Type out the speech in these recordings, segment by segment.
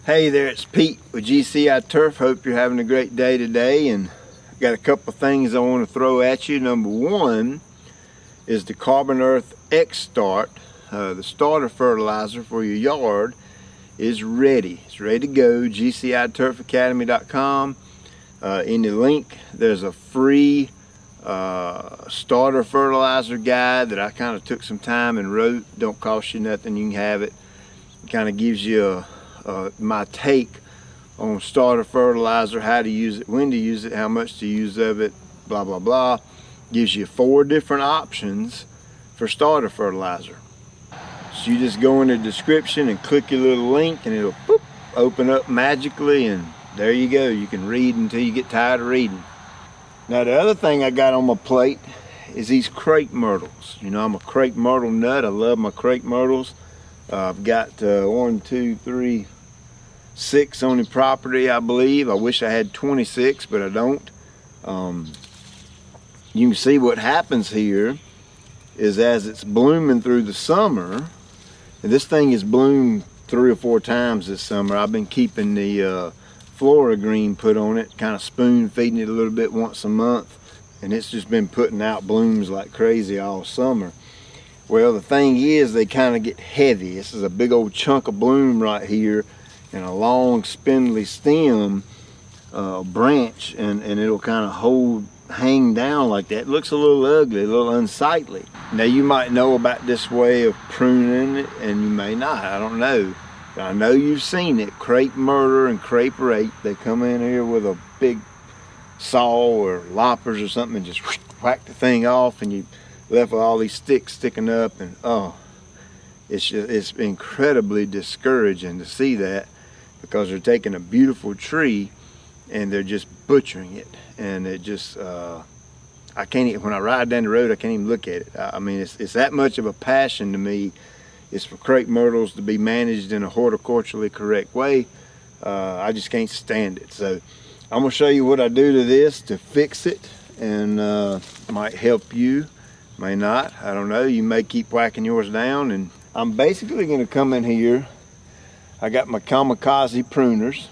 Hey there, it's Pete with GCI Turf. Hope you're having a great day today, and I've got a couple of things I want to throw at you. Number one is the Carbon Earth X Start. The starter fertilizer for your yard is ready. It's ready to go. GCITurfAcademy.com. In the link, there's a free starter fertilizer guide that I kind of took some time and wrote. Don't cost you nothing. You can have it. It kind of gives you my take on starter fertilizer, how to use it, when to use it, how much to use of it, blah blah blah. Gives you 4 different options for starter fertilizer. So you just go in the description and click your little link, and it'll boop, open up magically, and there you go. You can read until you get tired of reading. Now the other thing I got on my plate is these crepe myrtles. You know, I'm a crepe myrtle nut. I love my crepe myrtles. I've got 1, 2, 3, 6 on the property, I believe. I wish I had 26, but I don't. You can see what happens here is as it's blooming through the summer, and this thing has bloomed 3 or 4 times this summer. I've been keeping the Flora Green put on it, kind of spoon feeding it a little bit once a month, and it's just been putting out blooms like crazy all summer. Well, the thing is, they kind of get heavy. This is a big old chunk of bloom right here and a long spindly stem branch, and it'll kind of hang down like that. It looks a little ugly, a little unsightly. Now you might know about this way of pruning it, and you may not, I don't know. But I know you've seen it. Crepe Myrtle and Crepe Rape, they come in here with a big saw or loppers or something and just whack the thing off, and you left with all these sticks sticking up, and oh, it's incredibly discouraging to see that, because they're taking a beautiful tree and they're just butchering it. And it just I can't even, when I ride down the road, I can't even look at it. I mean, it's that much of a passion to me. It's for crepe myrtles to be managed in a horticulturally correct way. I just can't stand it. So I'm gonna show you what I do to this to fix it, and might help you, may not, I don't know. You may keep whacking yours down. And I'm basically gonna come in here. I got my Kamikaze pruners.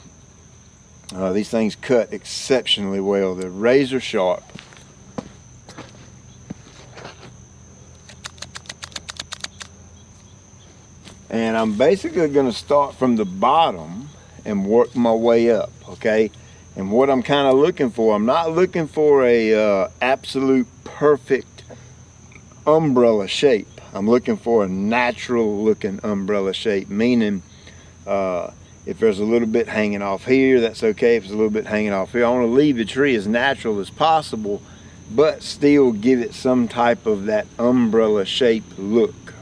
These things cut exceptionally well. They're razor sharp. And I'm basically going to start from the bottom and work my way up, okay? And what I'm kind of looking for, I'm not looking for a absolute perfect umbrella shape. I'm looking for a natural looking umbrella shape, meaning if there's a little bit hanging off here, that's okay. If there's a little bit hanging off here, I want to leave the tree as natural as possible, but still give it some type of that umbrella shape look.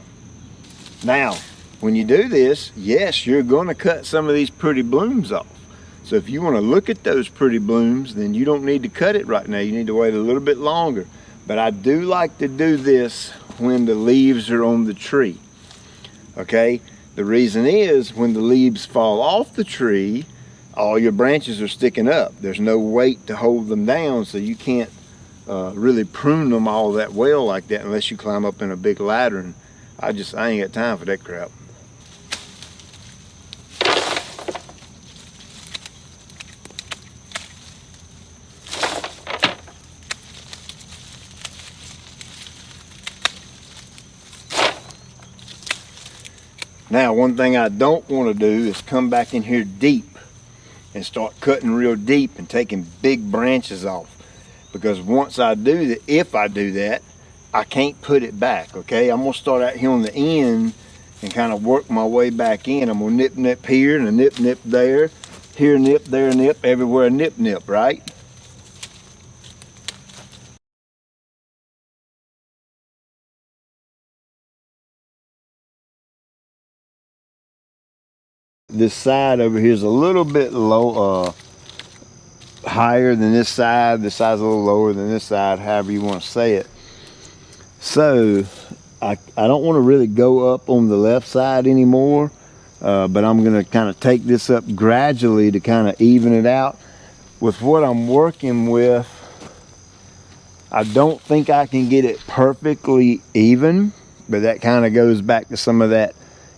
Now, when you do this, yes, you're going to cut some of these pretty blooms off. So if you want to look at those pretty blooms, then you don't need to cut it right now. You need to wait a little bit longer. But I do like to do this when the leaves are on the tree, okay? The reason is, when the leaves fall off the tree, all your branches are sticking up. There's no weight to hold them down, so you can't really prune them all that well like that unless you climb up in a big ladder, and I ain't got time for that crap. Now, one thing I don't want to do is come back in here deep and start cutting real deep and taking big branches off, because once I do that, if I do that, I can't put it back, okay? I'm gonna start out here on the end and kind of work my way back in. I'm gonna nip here and a nip there, here nip, there nip, everywhere nip, right? This side over here is a little bit low, higher than this side. This side's a little lower than this side, however you want to say it. So I don't want to really go up on the left side anymore, but I'm going to kind of take this up gradually to kind of even it out. With what I'm working with, I don't think I can get it perfectly even, but that kind of goes back to some of that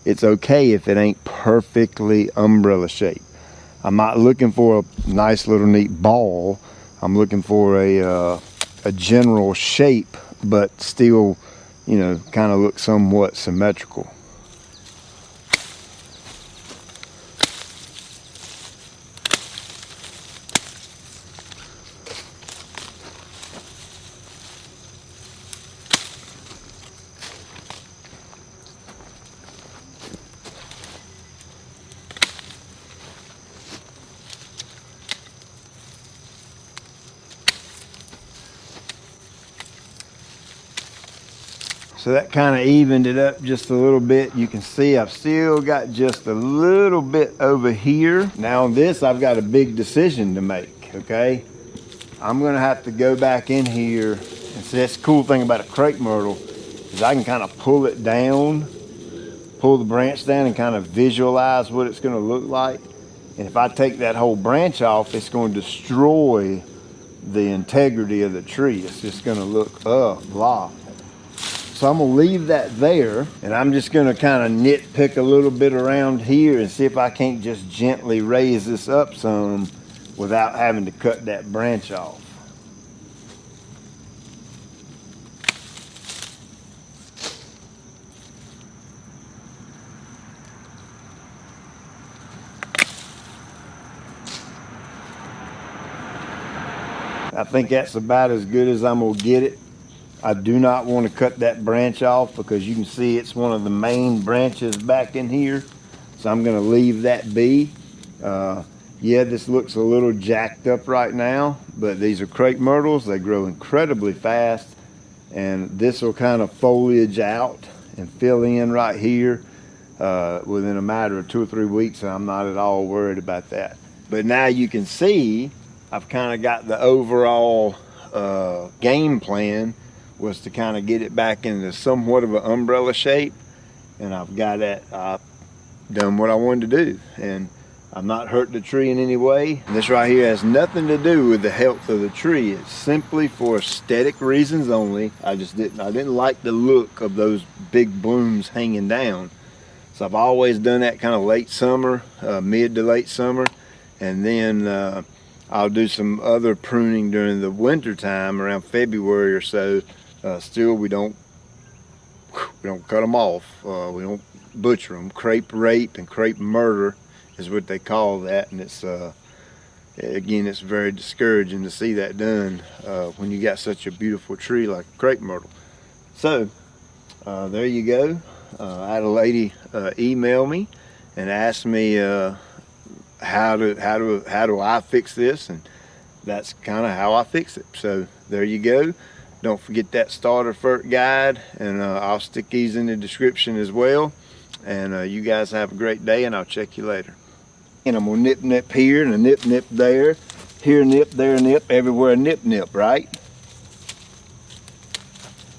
it's okay if it ain't perfectly umbrella shape. I'm not looking for a nice little neat ball. I'm looking for a general shape, but still, you know, kind of look somewhat symmetrical. So that kind of evened it up just a little bit. You can see I've still got just a little bit over here. Now on this, I've got a big decision to make, okay? I'm gonna have to go back in here, and see, that's the cool thing about a crepe myrtle is I can kind of pull it down, pull the branch down and kind of visualize what it's gonna look like. And if I take that whole branch off, it's going to destroy the integrity of the tree. It's just gonna look blah. So I'm gonna leave that there, and I'm just gonna kind of nitpick a little bit around here and see if I can't just gently raise this up some without having to cut that branch off. I think that's about as good as I'm gonna get it. I do not want to cut that branch off because you can see it's one of the main branches back in here. So I'm gonna leave that be. Yeah, this looks a little jacked up right now, but these are crepe myrtles. They grow incredibly fast, and this will kind of foliage out and fill in right here within a matter of 2 or 3 weeks, and I'm not at all worried about that. But now you can see I've kind of got the overall game plan was to kind of get it back into somewhat of an umbrella shape, and I've got that done what I wanted to do, and I'm not hurting the tree in any way. And this right here has nothing to do with the health of the tree. It's simply for aesthetic reasons only. I didn't like the look of those big blooms hanging down. So I've always done that kind of late summer, mid to late summer, and then I'll do some other pruning during the winter time around February or so. Still, we don't cut them off. We don't butcher them. Crepe rape and crepe murder is what they call that, and it's again, it's very discouraging to see that done when you got such a beautiful tree like crepe myrtle. So there you go. I had a lady email me and ask me how do I fix this, and that's kind of how I fix it. So there you go. Don't forget that starter fert guide, and I'll stick these in the description as well. And you guys have a great day, and I'll check you later. And I'm gonna nip here and a nip there, here nip, there nip, everywhere nip, right?